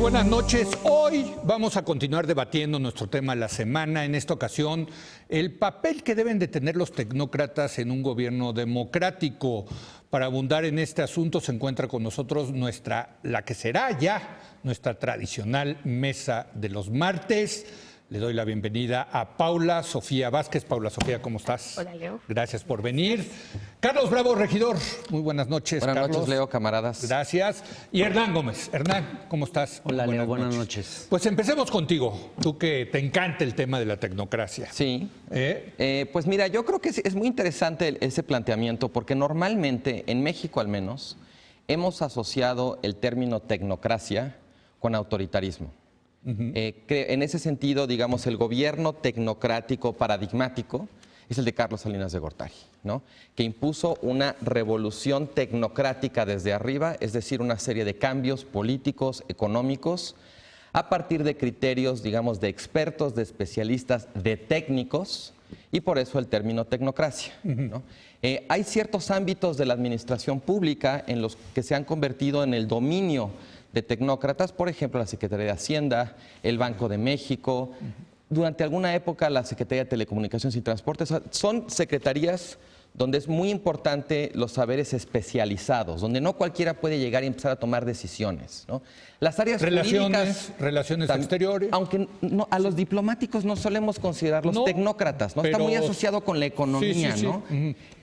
buenas noches. Hoy vamos a continuar debatiendo nuestro tema de la semana. En esta ocasión, el papel que deben de tener los tecnócratas en un gobierno democrático. Para abundar en este asunto se encuentra con nosotros la que será ya nuestra tradicional mesa de los martes. Le doy la bienvenida a Paula Sofía Vázquez. Paula Sofía, ¿cómo estás? Hola, Leo. Gracias por venir. Carlos Bravo, regidor. Muy buenas noches, Buenas Carlos. noches, Leo, camaradas. Gracias. Y Hernán Gómez. Hernán, ¿cómo estás? Hola, Leo, buenas noches. Pues empecemos contigo, tú que te encanta el tema de la tecnocracia. Sí. Pues mira, yo creo que es muy interesante ese planteamiento porque normalmente, en México al menos, hemos asociado el término tecnocracia con autoritarismo. En ese sentido, digamos, el gobierno tecnocrático paradigmático es el de Carlos Salinas de Gortari, ¿no? Que impuso una revolución tecnocrática desde arriba, es decir, una serie de cambios políticos, económicos, a partir de criterios, digamos, de expertos, de especialistas, de técnicos, y por eso el término tecnocracia, ¿no? Hay ciertos ámbitos de la administración pública en los que se han convertido en el dominio de tecnócratas, por ejemplo, la Secretaría de Hacienda, el Banco de México, durante alguna época la Secretaría de Telecomunicaciones y Transportes. Son secretarías donde es muy importante los saberes especializados, donde no cualquiera puede llegar y empezar a tomar decisiones, ¿no? Las áreas jurídicas, relaciones exteriores. aunque no, a los diplomáticos no solemos considerarlos tecnócratas, ¿no? Está muy asociado con la economía, ¿no?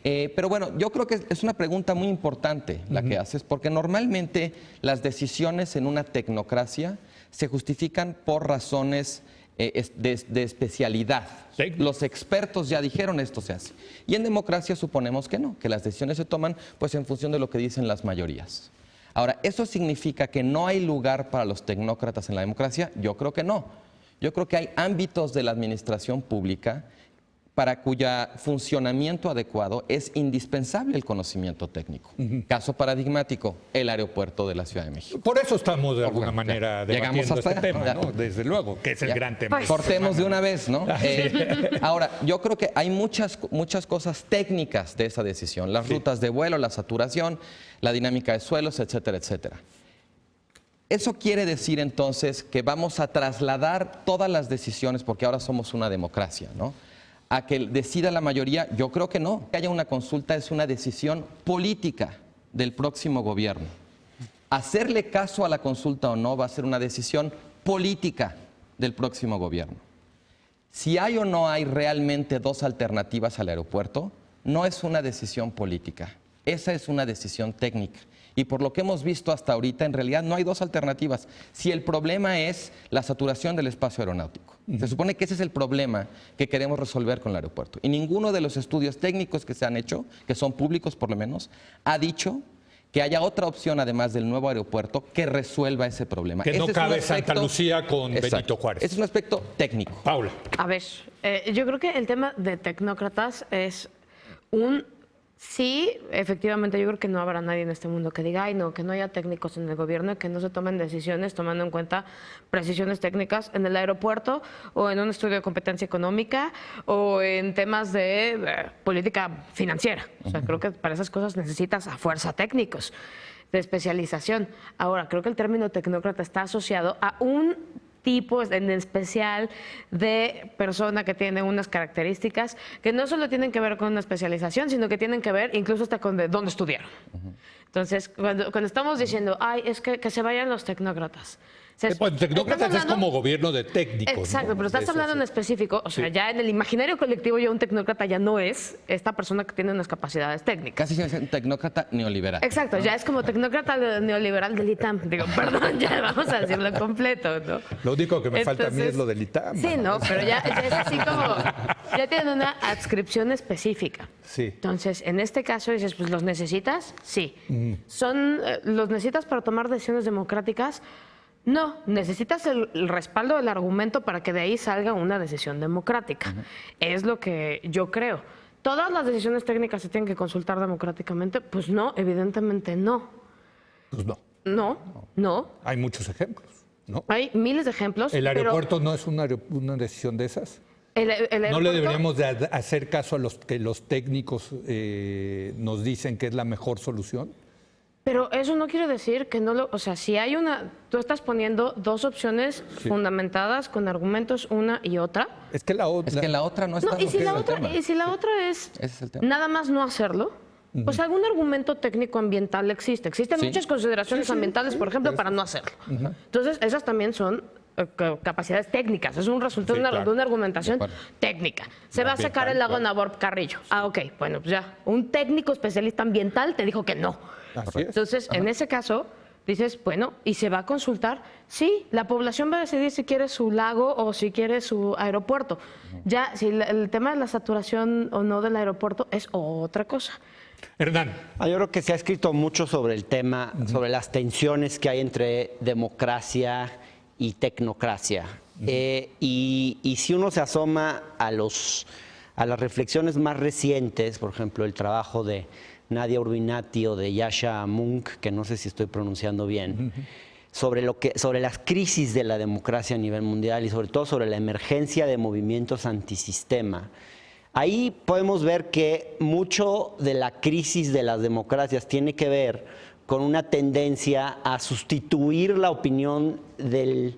Pero bueno, yo creo que es una pregunta muy importante la que haces, porque normalmente las decisiones en una tecnocracia se justifican por razones de especialidad. Sí. Los expertos ya dijeron esto se hace. Y en democracia suponemos que no, que las decisiones se toman pues en función de lo que dicen las mayorías. Ahora, ¿eso significa que no hay lugar para los tecnócratas en la democracia? Yo creo que no. Yo creo que hay ámbitos de la administración pública para cuyo funcionamiento adecuado es indispensable el conocimiento técnico. Caso paradigmático, el aeropuerto de la Ciudad de México. Por eso estamos de alguna manera debatiendo este tema, ¿no? Desde luego, que es el gran tema. Pues, cortemos de una vez, ¿no? Ahora, yo creo que hay muchas cosas técnicas de esa decisión. Las rutas de vuelo, la saturación, la dinámica de suelos, etcétera, etcétera. Eso quiere decir entonces que vamos a trasladar todas las decisiones, porque ahora somos una democracia, ¿no?, a que decida la mayoría. Yo creo que no. Que haya una consulta es una decisión política del próximo gobierno. Hacerle caso a la consulta o no va a ser una decisión política del próximo gobierno. Si hay o no hay realmente dos alternativas al aeropuerto, no es una decisión política. Esa es una decisión técnica. Y por lo que hemos visto hasta ahorita, en realidad no hay dos alternativas. Si el problema es la saturación del espacio aeronáutico, se supone que ese es el problema que queremos resolver con el aeropuerto. Y ninguno de los estudios técnicos que se han hecho, que son públicos por lo menos, ha dicho que haya otra opción además del nuevo aeropuerto que resuelva ese problema. Que no cabe Santa Lucía con Benito Juárez. Ese es un aspecto técnico. Paula. A ver, yo creo que el tema de tecnócratas es un... Sí, efectivamente, yo creo que no habrá nadie en este mundo que diga, ay, no, que no haya técnicos en el gobierno, que no se tomen decisiones tomando en cuenta precisiones técnicas en el aeropuerto o en un estudio de competencia económica o en temas de política financiera. O sea, creo que para esas cosas necesitas a fuerza técnicos de especialización. Ahora, creo que el término tecnócrata está asociado a un tipo en especial de persona que tiene unas características que no solo tienen que ver con una especialización, sino que tienen que ver incluso hasta con de dónde estudiaron. Entonces, cuando estamos diciendo, ay, es que se vayan los tecnócratas. Pues, tecnócratas es como gobierno de técnicos. Exacto, ¿no? pero estás hablando en específico, o sea, ya en el imaginario colectivo ya un tecnócrata ya no es esta persona que tiene unas capacidades técnicas. Casi se dice tecnócrata neoliberal. Exacto, ¿no? Ya es como tecnócrata neoliberal del ITAM. Digo, perdón, ya vamos a decirlo completo, ¿no? Lo único que me falta a mí es lo del ITAM. Sí, no, pero ya es así como, ya tienen una adscripción específica. Sí. Entonces, en este caso dices, pues, ¿los necesitas? Sí. ¿Los necesitas para tomar decisiones democráticas? No, necesitas el respaldo del argumento para que de ahí salga una decisión democrática. Es lo que yo creo. ¿Todas las decisiones técnicas se tienen que consultar democráticamente? Pues no, evidentemente no. Pues no. No. Hay muchos ejemplos, ¿no? Hay miles de ejemplos. ¿El aeropuerto no es una decisión de esas? ¿No le deberíamos de hacer caso a los que los técnicos nos dicen que es la mejor solución? Pero eso no quiere decir que no lo... O sea, si hay una... Tú estás poniendo dos opciones fundamentadas con argumentos una y otra. Es que la otra... Es que la otra no está... No, y si la otra es Ese es el tema. nada más no hacerlo, pues algún argumento técnico ambiental existe. Existen Sí. muchas consideraciones ambientales, por ejemplo, para no hacerlo. Entonces, esas también son capacidades técnicas. Es un resultado Sí, claro. de una argumentación De acuerdo. técnica. Se va a sacar el lago Nabor Carrillo. Ah, ok. Bueno, pues ya. Un técnico especialista ambiental te dijo que no. Así es. Entonces, en ese caso, dices, bueno, y se va a consultar. Sí, la población va a decidir si quiere su lago o si quiere su aeropuerto. Ya, si el tema de la saturación o no del aeropuerto es otra cosa. Hernán. Yo creo que se ha escrito mucho sobre el tema, sobre las tensiones que hay entre democracia y tecnocracia. Y si uno se asoma a las reflexiones más recientes, por ejemplo, el trabajo de Nadia Urbinati o de Yasha Munk, que no sé si estoy pronunciando bien, sobre las crisis de la democracia a nivel mundial y sobre todo sobre la emergencia de movimientos antisistema. Ahí podemos ver que mucho de la crisis de las democracias tiene que ver con una tendencia a sustituir la opinión de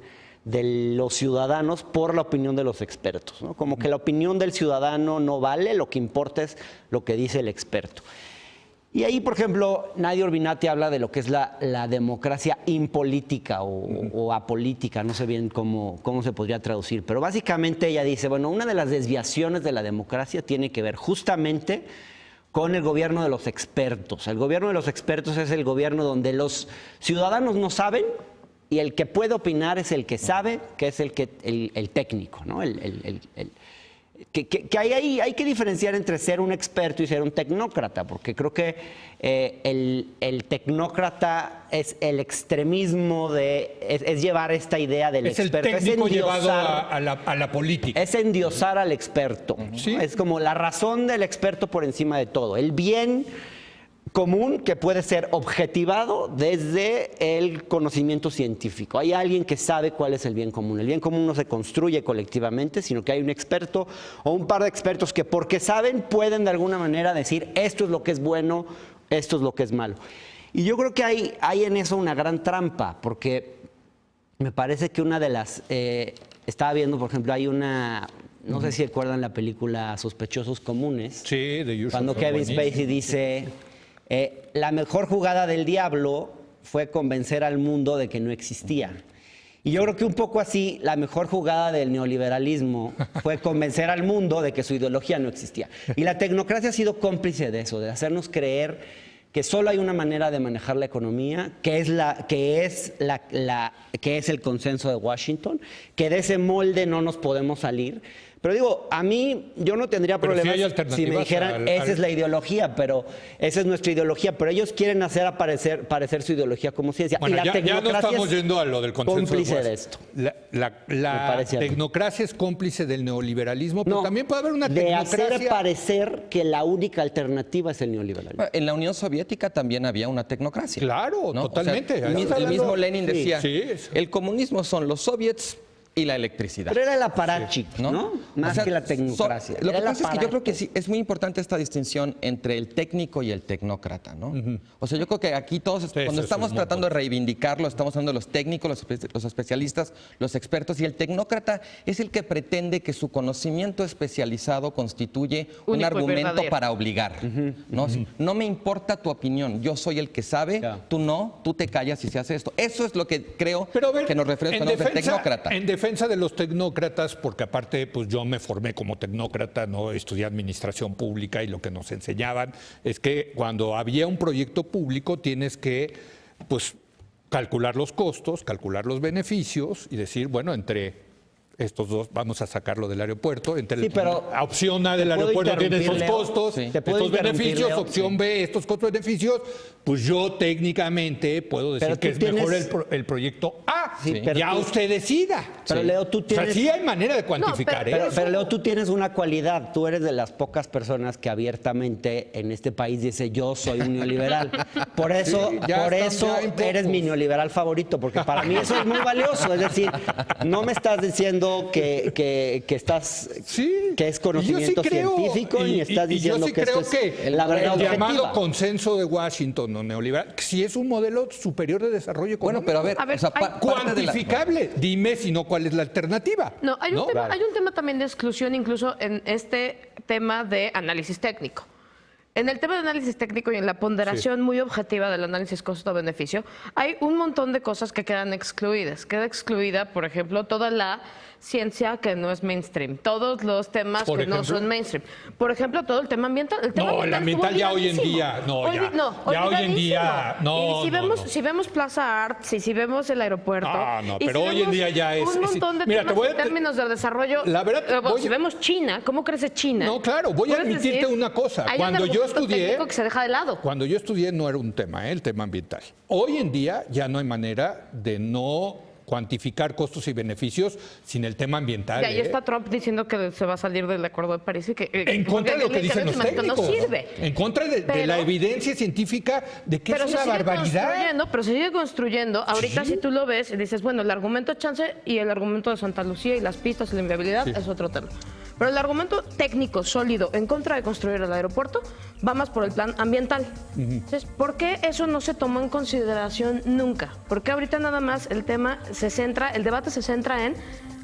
los ciudadanos por la opinión de los expertos, ¿no? Como que la opinión del ciudadano no vale, lo que importa es lo que dice el experto. Y ahí, por ejemplo, Nadia Urbinati habla de lo que es la democracia impolítica o apolítica, no sé bien cómo se podría traducir, pero básicamente ella dice, bueno, una de las desviaciones de la democracia tiene que ver justamente con el gobierno de los expertos. El gobierno de los expertos es el gobierno donde los ciudadanos no saben y el que puede opinar es el que sabe, que es el técnico, ¿no? Que hay que diferenciar entre ser un experto y ser un tecnócrata, porque creo que el tecnócrata es el extremismo es llevar esta idea del experto. Es el técnico llevado a la política. Es endiosar al experto. Sí. Es como la razón del experto por encima de todo. El bien común que puede ser objetivado desde el conocimiento científico. Hay alguien que sabe cuál es el bien común. El bien común no se construye colectivamente, sino que hay un experto o un par de expertos que porque saben pueden de alguna manera decir esto es lo que es bueno, esto es lo que es malo. Y yo creo que hay en eso una gran trampa, porque me parece que una de las... estaba viendo, por ejemplo, hay una... No sé si recuerdan la película Sospechosos Comunes. Sí, de Usual. Cuando Kevin Spacey dice... la mejor jugada del diablo fue convencer al mundo de que no existía. Y yo creo que un poco así, la mejor jugada del neoliberalismo fue convencer al mundo de que su ideología no existía. Y la tecnocracia ha sido cómplice de eso, de hacernos creer que solo hay una manera de manejar la economía, que es el consenso de Washington, que de ese molde no nos podemos salir. Pero digo, a mí, yo no tendría problemas si me dijeran, esa es la ideología, pero esa es nuestra ideología, pero ellos quieren hacer parecer su ideología como ciencia. Bueno, y la ya no estamos yendo a lo del consenso cómplice de esto. La tecnocracia es cómplice del neoliberalismo, pero también puede haber una tecnocracia... De hacer parecer que la única alternativa es el neoliberalismo. En la Unión Soviética también había una tecnocracia. Claro, ¿no? totalmente. O sea, el mismo Lenin decía, Sí. el comunismo son los soviets y la electricidad. Pero era el aparachic, ¿no? Más que la tecnocracia. Lo que Era el pasa es que yo creo que aparato. sí, es muy importante esta distinción entre el técnico y el tecnócrata, ¿no? O sea, yo creo que aquí todos, cuando eso estamos es muy tratando de reivindicarlo, estamos hablando de los técnicos, los especialistas, los expertos, y el tecnócrata es el que pretende que su conocimiento especializado constituye un Único y argumento verdadero. para obligar, ¿no? No me importa tu opinión, yo soy el que sabe, Claro. tú no, tú te callas y se hace esto. Eso es lo que creo Pero a ver, que nos referimos cuando hablamos de tecnócrata. En defensa de los tecnócratas, porque aparte pues yo me formé como tecnócrata, no estudié administración pública y lo que nos enseñaban es que cuando había un proyecto público tienes que pues calcular los costos, calcular los beneficios y decir, bueno, entre estos dos vamos a sacarlo del aeropuerto, entre Sí, pero la opción A del ¿te puedo aeropuerto tiene interrumpir, estos Leo? costos, Sí. ¿Te puedo estos interrumpir, beneficios, Leo? opción B, estos costos-beneficios, pues yo técnicamente puedo decir Pero que tú es tienes- mejor el proyecto A. Sí, pero ya tú- usted decida. Pero, Leo, tú tienes... O sea, sí hay manera de cuantificar Pero, eso. Leo, tú tienes una cualidad. Tú eres de las pocas personas que abiertamente en este país dice yo soy un neoliberal. Por eso, Sí, ya eres pocos. mi neoliberal favorito, porque para mí eso es muy valioso. Es decir, no me estás diciendo diciendo que estás Sí. que es Y conocimiento yo sí creo, científico ni estás y diciendo yo sí que creo esto es que la verdad el llamado objetiva. consenso de Washington o neoliberal, si es un modelo superior de desarrollo económico. Bueno, pero a ver, A ver, o sea, hay- parte de la- cuantificable. Dime si no, ¿cuál es la alternativa? No, hay un tema también de exclusión incluso en este tema de análisis técnico. En el tema de análisis técnico y en la ponderación muy objetiva del análisis costo-beneficio, hay un montón de cosas que quedan excluidas. Queda excluida, por ejemplo, toda la ciencia que no es mainstream, todos los temas Por que no ejemplo. son mainstream. Por ejemplo, todo el tema ambiental. El tema No, el ambiental estuvo ya hoy en olvidadísimo. día, no, ya. Ya hoy en día, olvidadísimo. no, Y si no, vemos, no. si vemos Plaza Arts, y si vemos el aeropuerto. No, y pero si hoy en vemos día ya es- un montón de Mira, te temas voy a- en términos de desarrollo. La verdad, si vemos China, ¿cómo crece China? No, claro, voy a Puedes admitirte decir, una cosa. hay un Cuando yo argumento estudié- técnico que se deja de lado. Cuando yo estudié no era un tema, el tema ambiental. Hoy en día ya no hay manera de no cuantificar costos y beneficios sin el tema ambiental. Y ahí está Trump diciendo que se va a salir del Acuerdo de París y que En contra de lo que dicen los técnicos. no sirve. En contra de Pero- la evidencia científica de que Pero es se una sigue barbaridad. construyendo, pero se sigue construyendo. Ahorita Sí. si tú lo ves y dices, bueno, el argumento chance y el argumento de Santa Lucía y las pistas y la inviabilidad Sí. es otro tema. Pero el argumento técnico sólido en contra de construir el aeropuerto va más por el plan ambiental. Entonces, ¿por qué eso no se tomó en consideración nunca? Porque ahorita nada más el tema se centra, el debate se centra en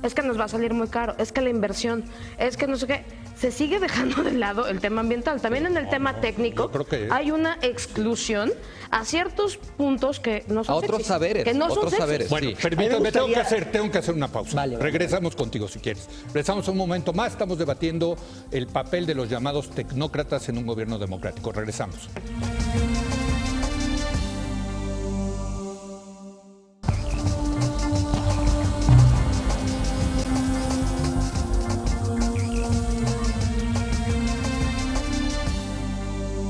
es que nos va a salir muy caro, es que la inversión, es que no sé qué. Se sigue dejando de lado el tema ambiental. También en el tema técnico yo creo que- hay una exclusión a ciertos puntos que no son A otros sexys, saberes, que no son otros sexys. saberes. Bueno, Sí. permítame, A mí me gustaría- tengo que hacer una pausa. Vale. Regresamos contigo si quieres. Regresamos un momento más. Estamos debatiendo el papel de los llamados tecnócratas en un gobierno democrático. Regresamos.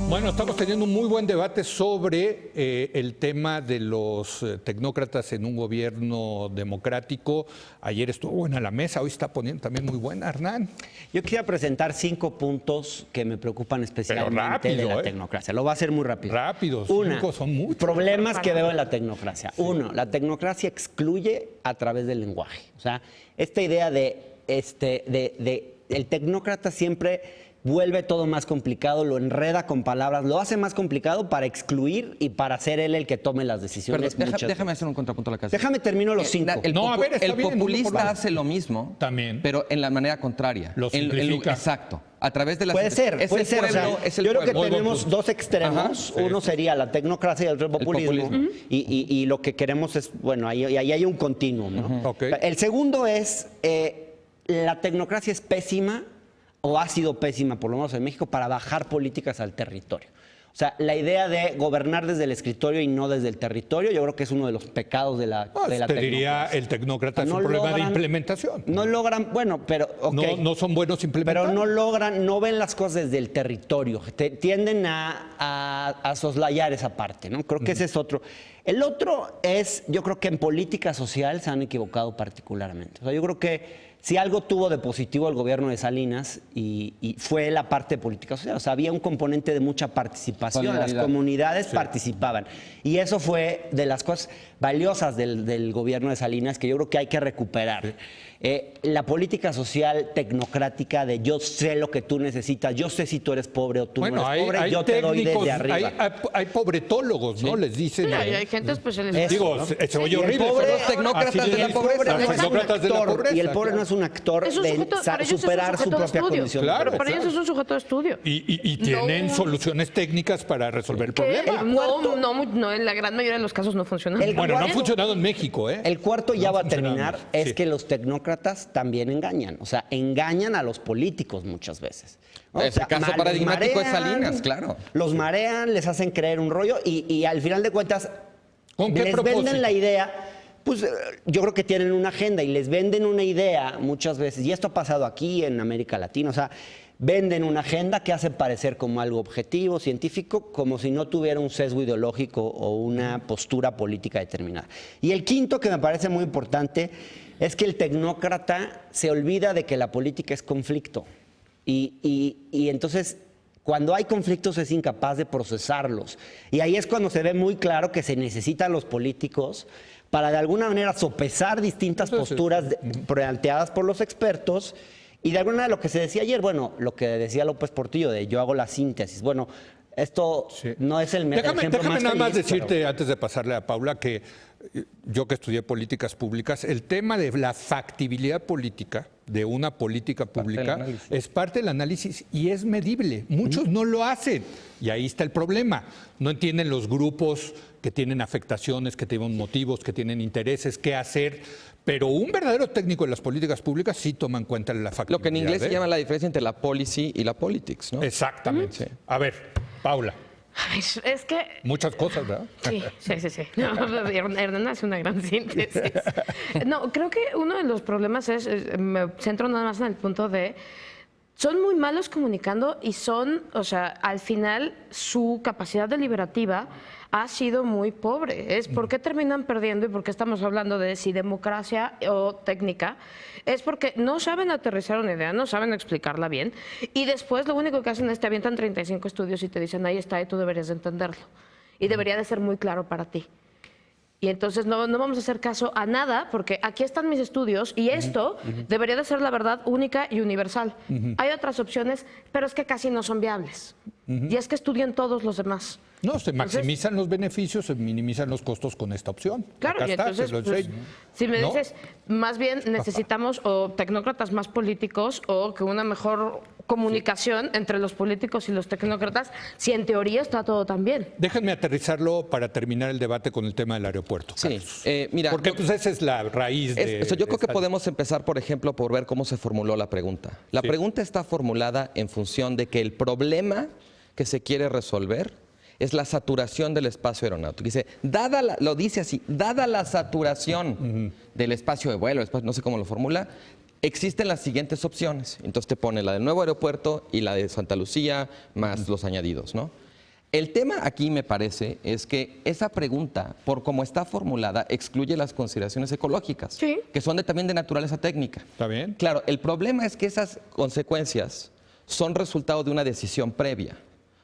Bueno, estamos teniendo un muy buen debate sobre el tema de los tecnócratas en un gobierno democrático. Ayer estuvo buena la mesa, hoy está poniendo también muy buena, Hernán. Yo quisiera presentar 5 puntos que me preocupan especialmente rápido, de la ¿eh? tecnocracia. Lo va a hacer muy rápido. Rápido, Una, 5 son muchos. problemas que veo en la tecnocracia. Uno, la tecnocracia excluye a través del lenguaje. O sea, esta idea de el tecnócrata siempre vuelve todo más complicado, lo enreda con palabras, lo hace más complicado para excluir y para ser él el que tome las decisiones. Perdón, muchas déjame veces. hacer un contrapunto a la casa. Déjame termino los 5. No, a ver, está el bien, uno por populista uno. hace lo mismo, También. pero en la manera contraria. Lo simplifica. Exacto. A través de la Puede ser, es puede el ser. O sea, pueblo, es el yo creo que pueblo. Muy buen tenemos punto. dos extremos. Ajá, sí, Uno sería la tecnocracia y el otro el populismo. populismo. Y lo que queremos es, bueno, ahí hay un continuum, ¿no? Ok. El segundo es, la tecnocracia es pésima, o ha sido pésima, por lo menos en México, para bajar políticas al territorio. O sea, la idea de gobernar desde el escritorio y no desde el territorio, yo creo que es uno de los pecados de la, Pues, de la te diría, tecnocracia. el tecnócrata es No un problema de logran- implementación. No logran, bueno, pero ok. No son buenos implementando. Pero no logran, no ven las cosas desde el territorio, tienden a soslayar esa parte, ¿no? Creo que ese es otro. El otro es, yo creo que en política social se han equivocado particularmente. O sea, yo creo que si algo tuvo de positivo el gobierno de Salinas y fue la parte de política social, o sea, había un componente de mucha participación, las Solidaridad. comunidades participaban. Y eso fue de las cosas valiosas del gobierno de Salinas que yo creo que hay que recuperar. La política social tecnocrática de yo sé lo que tú necesitas, yo sé si tú eres pobre o tú Bueno, no eres hay, pobre, hay yo te doy técnicos, desde arriba. hay pobretólogos, ¿no? Les dicen. Sí, hay gente especializada. Eso, Digo, ¿no? se oye Y el horrible. pobre- pero los tecnócratas así de les la dicen. pobreza. Los no es un tecnócratas de la actor, pobreza. y el pobre claro. no es un actor Es un de sujeto- para ellos es un superar su sujeto de propia estudio. condición. Claro. Para ellos es un sujeto de estudio. Y tienen No. soluciones técnicas para resolver el Que problema. no, en la gran mayoría de los casos no funciona. El- Bueno, no ha cuarto- funcionado en México, ¿eh? El cuarto ya No va a funciona terminar, más. es Sí. que los tecnócratas también engañan, o sea, engañan a los políticos muchas veces. ¿no? Ese caso los paradigmático es Salinas, claro. Los marean, les hacen creer un rollo y al final de cuentas ¿Con qué les propósito? venden la idea. Pues yo creo que tienen una agenda y les venden una idea muchas veces, y esto ha pasado aquí en América Latina, o sea, venden una agenda que hace parecer como algo objetivo, científico, como si no tuviera un sesgo ideológico o una postura política determinada. Y el quinto, que me parece muy importante, es que el tecnócrata se olvida de que la política es conflicto. Y entonces, cuando hay conflictos es incapaz de procesarlos. Y ahí es cuando se ve muy claro que se necesitan los políticos para de alguna manera sopesar distintas posturas planteadas por los expertos. Y de alguna manera lo que se decía ayer, bueno, lo que decía López Portillo de yo hago la síntesis, bueno, esto no es el ejemplo Déjame más nada más feliz, decirte, pero... antes de pasarle a Paula, que yo que estudié políticas públicas, el tema de la factibilidad política de una política pública es parte del análisis y es medible. Muchos no lo hacen y ahí está el problema. No entienden los grupos que tienen afectaciones, que tienen motivos, que tienen intereses, qué hacer. Pero un verdadero técnico de las políticas públicas sí toma en cuenta la factibilidad. Lo que en inglés se llama la diferencia entre la policy y la politics, ¿no? Exactamente. Sí. A ver, Paula. Es que... Muchas cosas, ¿verdad? Sí. No, Hernán hace una gran síntesis. No, creo que uno de los problemas es, me centro nada más en el punto de, son muy malos comunicando y son, o sea, al final su capacidad deliberativa ha sido muy pobre. Es por qué terminan perdiendo y por qué estamos hablando de si democracia o técnica. Es porque no saben aterrizar una idea, no saben explicarla bien y después lo único que hacen es te avientan 35 estudios y te dicen ahí está y tú deberías de entenderlo. Y debería de ser muy claro para ti. Y entonces no vamos a hacer caso a nada porque aquí están mis estudios y esto debería de ser la verdad única y universal. Hay otras opciones, pero es que casi no son viables. Y es que estudian todos los demás. No, se maximizan los beneficios, se minimizan los costos con esta opción. Claro, acá y está, entonces, pues, si me dices, más bien necesitamos o tecnócratas más políticos o que una mejor comunicación entre los políticos y los tecnócratas, si en teoría está todo tan bien. Déjenme aterrizarlo para terminar el debate con el tema del aeropuerto. Sí, mira, porque pues esa es la raíz de... yo creo que podemos empezar, por ejemplo, por ver cómo se formuló la pregunta. La pregunta está formulada en función de que el problema que se quiere resolver es la saturación del espacio aeronáutico. Dice, lo dice así, dada la saturación del espacio de vuelo, no sé cómo lo formula, existen las siguientes opciones. Entonces te pone la del nuevo aeropuerto y la de Santa Lucía, más los añadidos, ¿no? El tema aquí, me parece, es que esa pregunta, por cómo está formulada, excluye las consideraciones ecológicas, que son también de naturaleza técnica. ¿Está bien? Claro, el problema es que esas consecuencias son resultado de una decisión previa.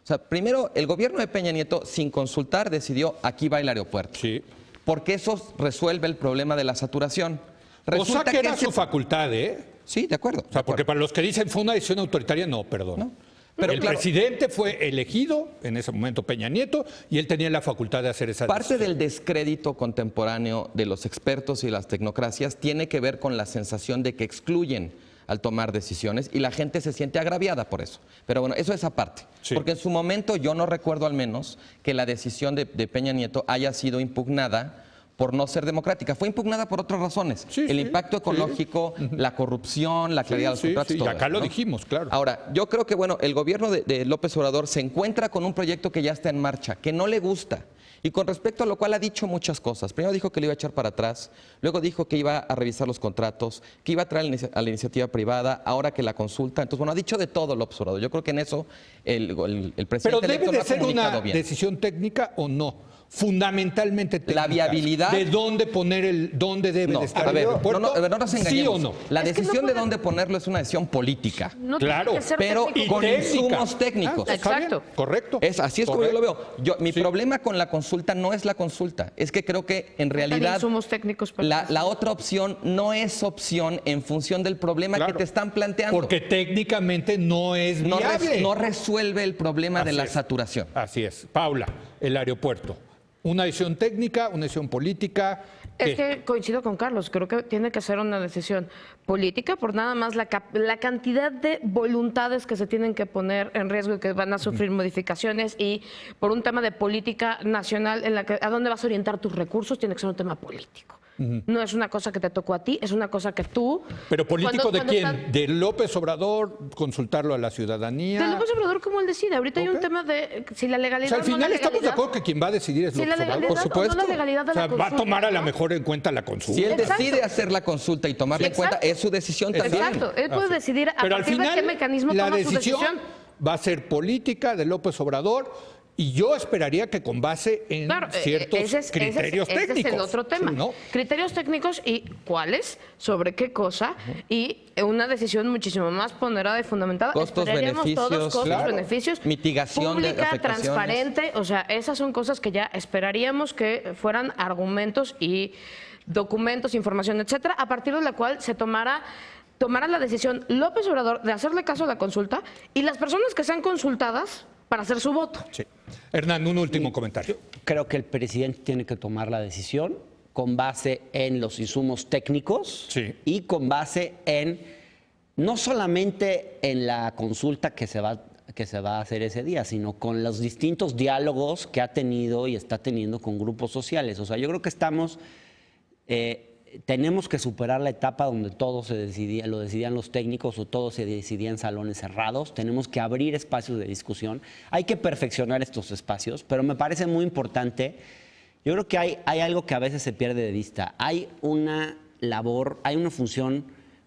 O sea, primero, el gobierno de Peña Nieto, sin consultar, decidió aquí va el aeropuerto. Sí. Porque eso resuelve el problema de la saturación. Resulta o sea que era su facultad, ¿eh? Sí, de acuerdo. O sea, porque para los que dicen fue una decisión autoritaria, no, perdón. ¿No? Pero el presidente fue elegido, en ese momento Peña Nieto, y él tenía la facultad de hacer esa decisión. Parte del descrédito contemporáneo de los expertos y las tecnocracias tiene que ver con la sensación de que excluyen al tomar decisiones y la gente se siente agraviada por eso. Pero bueno, eso es aparte. Sí. Porque en su momento yo no recuerdo al menos que la decisión de Peña Nieto haya sido impugnada por no ser democrática. Fue impugnada por otras razones. El impacto ecológico, la corrupción, la claridad de los contratos. Y acá lo dijimos, claro. Ahora, yo creo que bueno, el gobierno de López Obrador se encuentra con un proyecto que ya está en marcha, que no le gusta. Y con respecto a lo cual ha dicho muchas cosas. Primero dijo que lo iba a echar para atrás, luego dijo que iba a revisar los contratos, que iba a traer a la iniciativa privada, ahora que la consulta. Entonces, bueno, ha dicho de todo López Obrador. Yo creo que en eso el presidente Pero debe de ser una bien. decisión técnica o no. Fundamentalmente técnica. La viabilidad. ¿De dónde poner dónde debe de estar el aeropuerto? No nos engañemos. ¿Sí o no? La decisión de dónde ponerlo es una decisión política. No claro, pero con insumos técnicos. Exacto. Correcto. Así es como yo lo veo. Mi problema con la consulta no es la consulta. Es que creo que en realidad insumos técnicos para la otra opción no es opción en función del problema que te están planteando. Porque técnicamente no es viable. No resuelve el problema de la saturación. Así es. Paula, el aeropuerto. Una decisión técnica, una decisión política. Es que coincido con Carlos, creo que tiene que ser una decisión política por nada más la cantidad de voluntades que se tienen que poner en riesgo y que van a sufrir modificaciones y por un tema de política nacional en la que a dónde vas a orientar tus recursos tiene que ser un tema político. No es una cosa que te tocó a ti, es una cosa que tú... ¿Pero político de quién? ¿De López Obrador? ¿Consultarlo a la ciudadanía? De López Obrador, como él decide. Ahorita hay un tema de si la legalidad o sea, al final estamos de acuerdo que quien va a decidir es López Obrador. Por supuesto. No la legalidad de la consulta, va a tomar a lo mejor en cuenta la consulta. Si él decide hacer la consulta y tomarla en cuenta, es su decisión también. Exacto. Él puede decidir a Pero partir al final, de qué mecanismo la toma su decisión decisión. Va a ser política de López Obrador Y yo esperaría que con base en Claro, ciertos criterios técnicos. Ese es el otro tema. Sí, ¿no? Criterios técnicos y cuáles, sobre qué cosa, y una decisión muchísimo más ponderada y fundamentada. Costos, Esperaríamos beneficios, todos costos, claro. beneficios, Mitigación de pública, afectaciones. transparente, o sea, esas son cosas que ya esperaríamos que fueran argumentos y documentos, información, etcétera, a partir de la cual se tomara la decisión López Obrador de hacerle caso a la consulta y las personas que sean consultadas para hacer su voto. Sí. Hernán, un último comentario. Creo que el presidente tiene que tomar la decisión con base en los insumos técnicos Sí. y con base en no solamente en la consulta que se va a hacer ese día, sino con los distintos diálogos que ha tenido y está teniendo con grupos sociales. O sea, yo creo que tenemos que superar la etapa donde todo lo decidían los técnicos o todo se decidía en salones cerrados. Tenemos que abrir espacios de discusión. Hay que perfeccionar estos espacios, pero me parece muy importante. Yo creo que hay algo que a veces se pierde de vista. Hay una función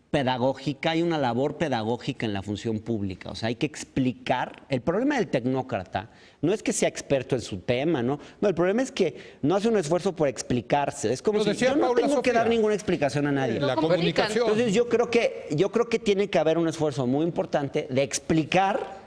pedagógica, hay una labor pedagógica en la función pública. O sea, hay que explicar. El problema del tecnócrata no es que sea experto en su tema, ¿no? No, el problema es que no hace un esfuerzo por explicarse. Es como Lo si decía yo no Paula tengo que Sofía. dar ninguna explicación a nadie. La comunican. comunicación. Entonces yo creo que tiene que haber un esfuerzo muy importante de explicar,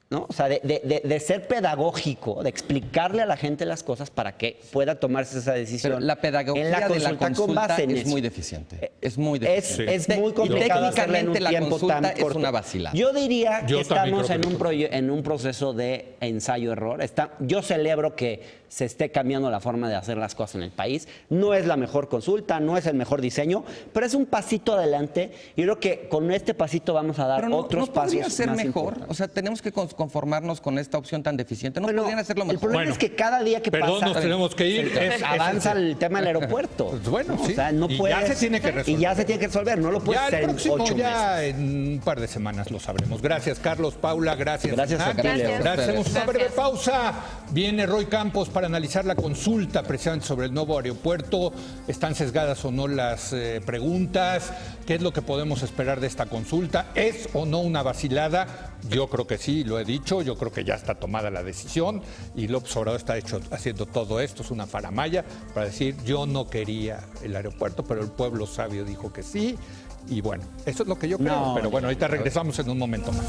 ¿no? O sea, de ser pedagógico, de explicarle a la gente las cosas para que pueda tomarse esa decisión. Pero la pedagogía en de la con consulta base en es eso. muy deficiente. Es muy deficiente. Es muy complicado hacerla en un técnicamente la tiempo consulta tan es corto. una vacilada. Yo diría Yo que también estamos creo que en un proceso de ensayo-error. Yo celebro que se esté cambiando la forma de hacer las cosas en el país. No es la mejor consulta, no es el mejor diseño, pero es un pasito adelante. Y creo que con este pasito vamos a dar Pero otros no pasos podría ser más mejor. importantes. O sea, tenemos que conformarnos con esta opción tan deficiente. No Bueno, podrían hacerlo el mejor. problema Bueno, es que cada día que perdón, pasa nos tenemos que ir. avanza el tema del aeropuerto. Pues bueno, ¿no? sí. O sea, no Y puedes, ya se tiene que resolver. Y ya se tiene que resolver. No lo puedes Ya hacer el en próximo, 8 meses. ya en un par de semanas lo sabremos. Gracias, Carlos, Paula, gracias. Gracias a Hernán. ti, Leo. Gracias. Hacemos una breve Gracias. pausa. Viene Roy Campos para analizar la consulta precisamente sobre el nuevo aeropuerto. ¿Están sesgadas o no las preguntas? ¿Qué es lo que podemos esperar de esta consulta? ¿Es o no una vacilada? Yo creo que sí, lo he dicho. Yo creo que ya está tomada la decisión y López Obrador está haciendo todo esto. Es una faramalla para decir yo no quería el aeropuerto, pero el pueblo sabio dijo que sí. Y bueno, eso es lo que yo creo. No, pero bueno, ahorita regresamos en un momento más.